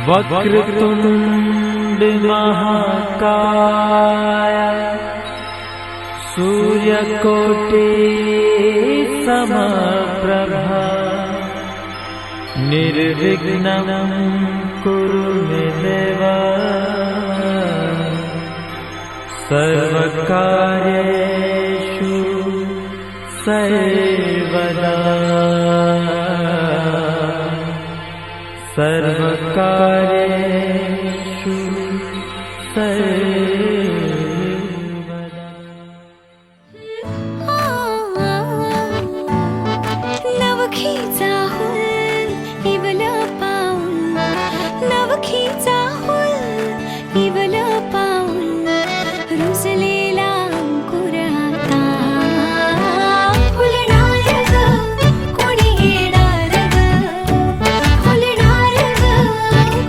वक्रतुंड महाकाय सूर्यकोटि समप्रभा निर्विघ्नं कुरु मे देव सर्वकार्येषु सर्वदा सर्वकार्येषु सर्वदा। नवखीचा हुल इवलं पाऊल, नवखीचा हुल इवलं पाऊल, रुजलेला अंकुर आता फुलणार ग, कोणी येणार ग, फुलणार ग,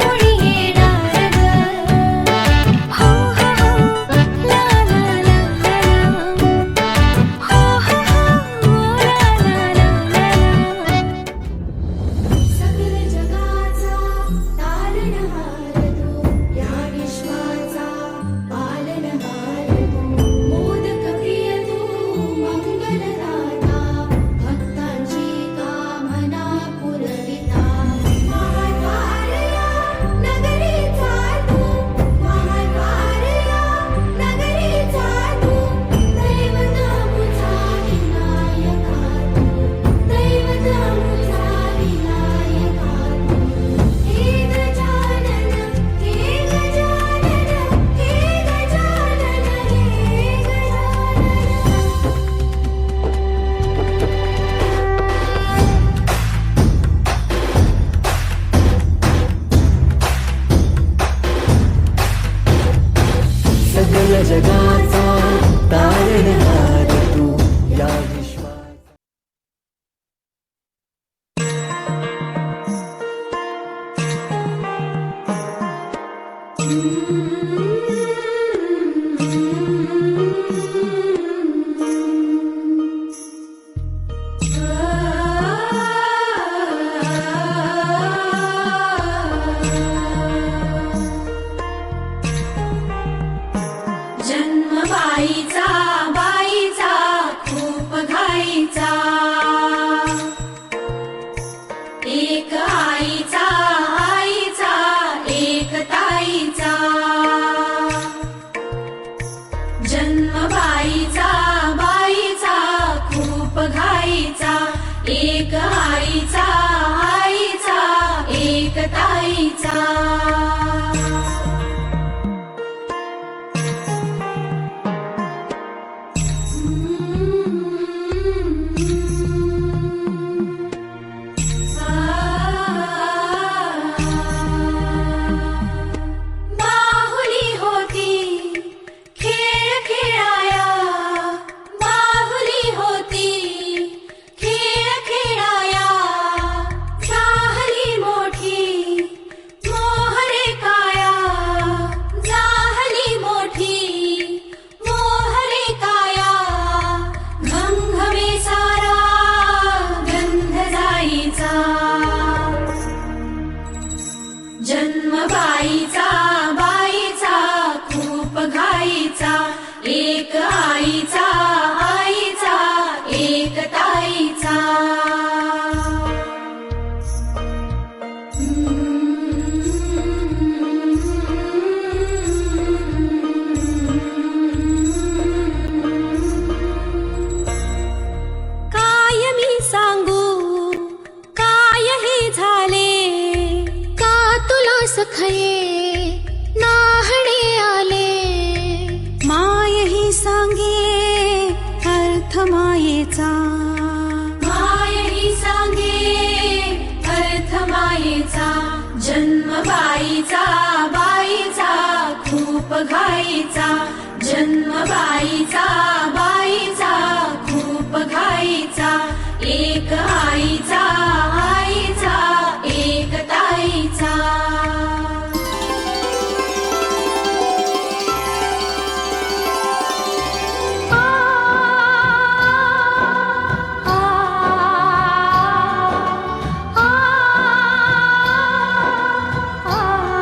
कोणी येणार ग, हो हो हो ला ला ला ला, हो हो हो ला ला ला ला. सकल जगाचा तारणहार तो, या विश्वाचा पालनहार तो, मोदक प्रिय तो, मंगलदाता, भक्तांची कामना पुरविता. महाद्वारया नगरीचा तू, महाद्वारया नगरीचा तू, दैवतामुचा विनायका तू, दैवतामुचा विनायका तू. हे गजानन, हे गजानन, हे गजानन, हे सकल जगाचा तारणहार तू, या विश्वाचा. जन्म बाईचा बाईचा खूप घाईचा, एक आईचा आईचा एक ताईचा. जन्म बाईचा बाईचा खूप घाईचा, एक आईचा आईचा एक ताईचा. बाहुली होती खेळ खेळाया, बाहुली होती खेळ खेळाया, झाली मोठी मोहरे काया, झाली मोठी मोहरे काया. घमघमे सारा गंध जाईचा. जन्म बाईचा बाईचा खूप घाईचा, एक आईचा आईचा एक ताईचा. काय मी सांगू काय हे झाले, का तुला सखये नाहणे आले. माय ही सांगे अर्थ मायेचा, माय ही सांगे अर्थ मायेचा. जन्म बाईचा बाईचा खूप घाईचा, जन्म बाईचा बाईचा खूप घाईचा, एक आईचा आईचा एक ताईचा. आ आ आ आ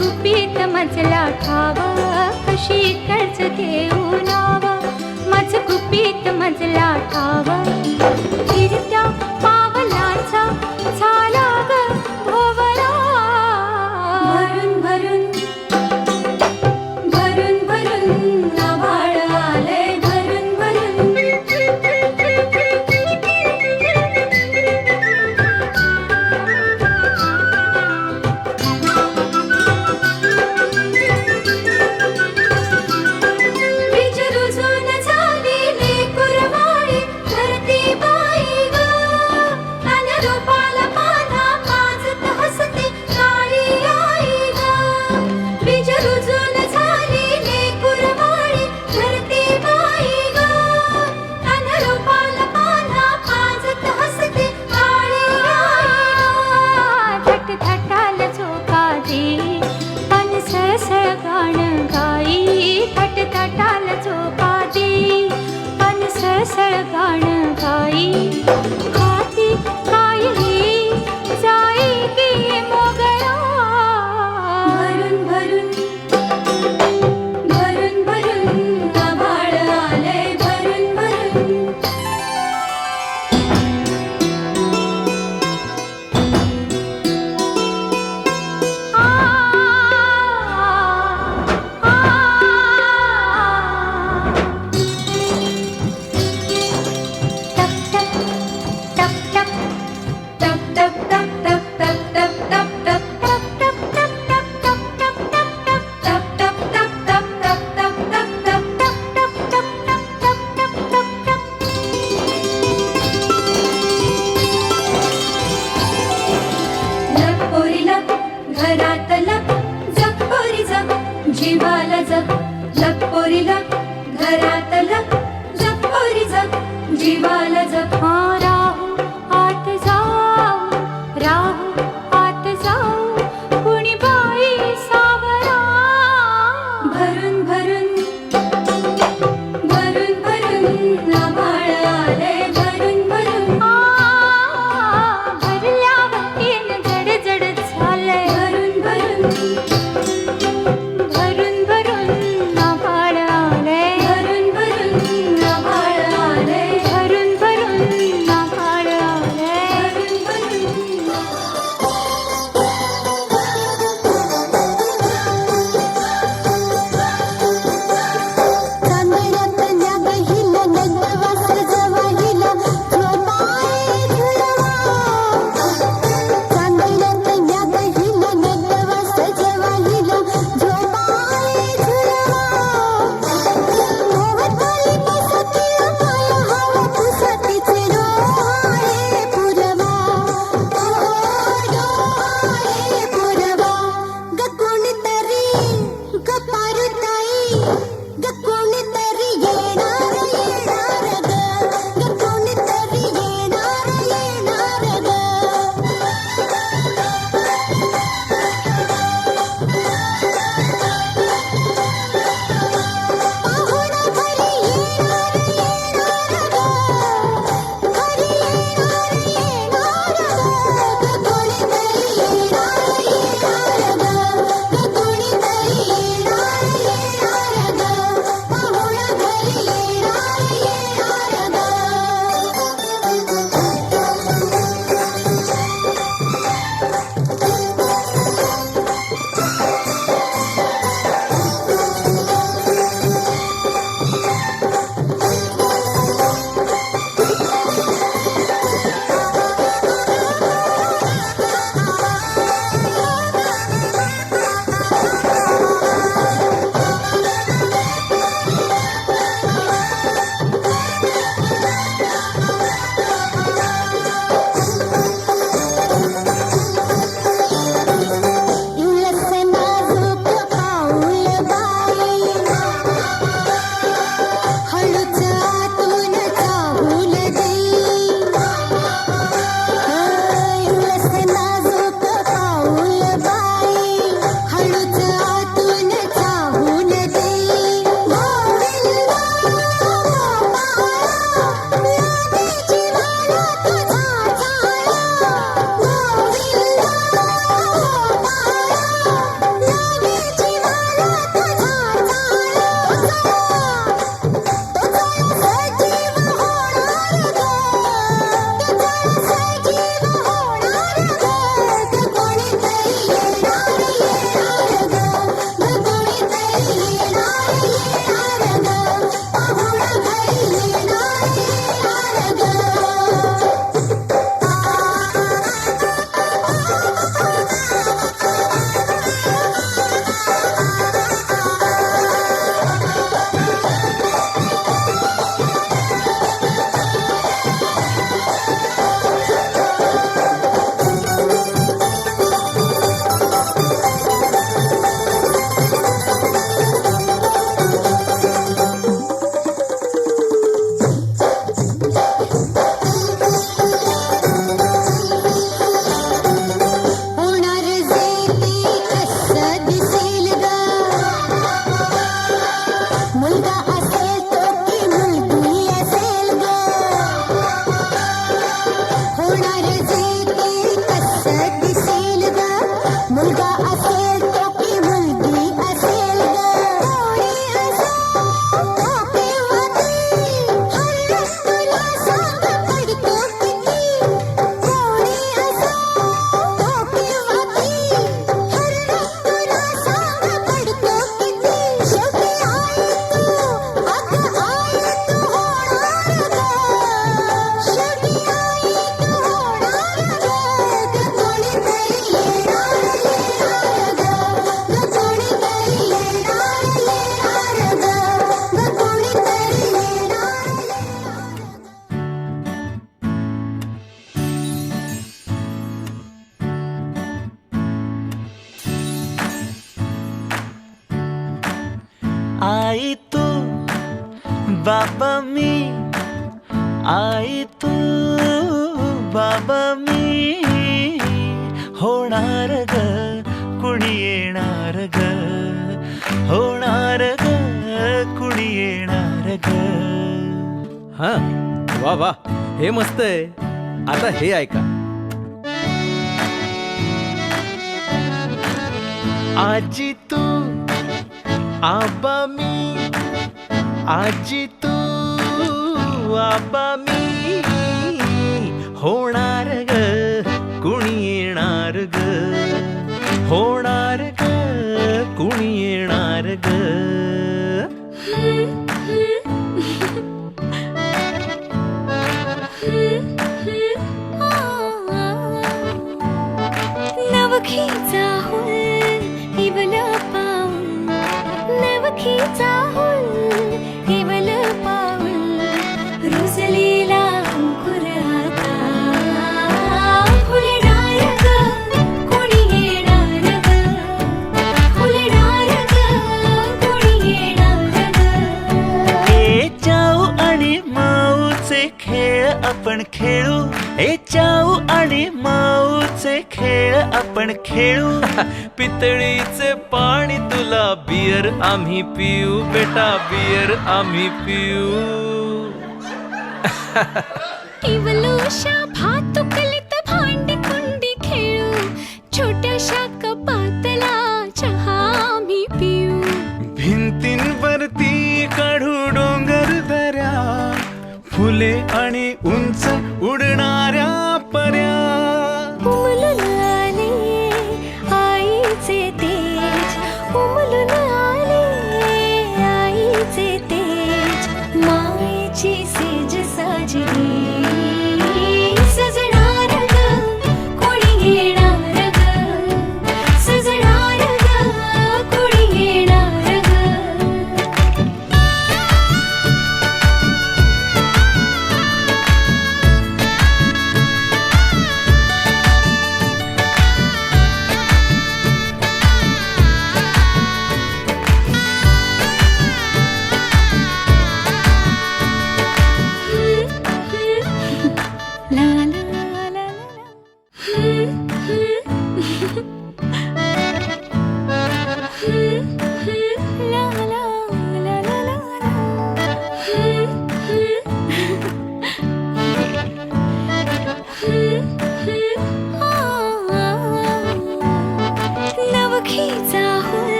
गुपित मजला ठावा, कशी कर्ज देऊ नावा, माझ गुपित मजला ठावा. फिरत्या पावलाचा झाला ग भोवरा, भरून भरून भरून भरून आभाळ आलंय, भरून भरून. बीज रुजून झाली कुरवाळी, धरती आई तू बाबा मी, आई तू बाबा मी, होणार ग कुणी येणार ग, होणार ग कुणी येणार ग. हा वा वा, हे मस्त आहे. आता हे ऐका. आजी तू आबा मी, आजी तू आबा मी, होणार ग कुणी येणार ग, होणार ग कुणी येणार ग. नवखीचा हुल हिवल पाऊल, नवखीचा हुल हिवल पाऊल, रुजलेला अंकुर आता फुलणार ग कोणी येणार ग, फुलणार ग कोणी येणार ग. ए चाऊ आणि माऊचे खेळ आपण खेळू, ए चाऊ आणि माऊचे खेळ आपण खेळू. पितळीचे पाणी तुला, बियर आम्ही पिऊ बेटा, बियर आम्ही पिऊ. इवलूशा भातुकलीत भांडी कुंडी खेळू, छोट्याशा कपातला चहा आम्ही पिऊ. भिंतींवरती काढू डोंगर दऱ्या, फुले आणि उंच उडणार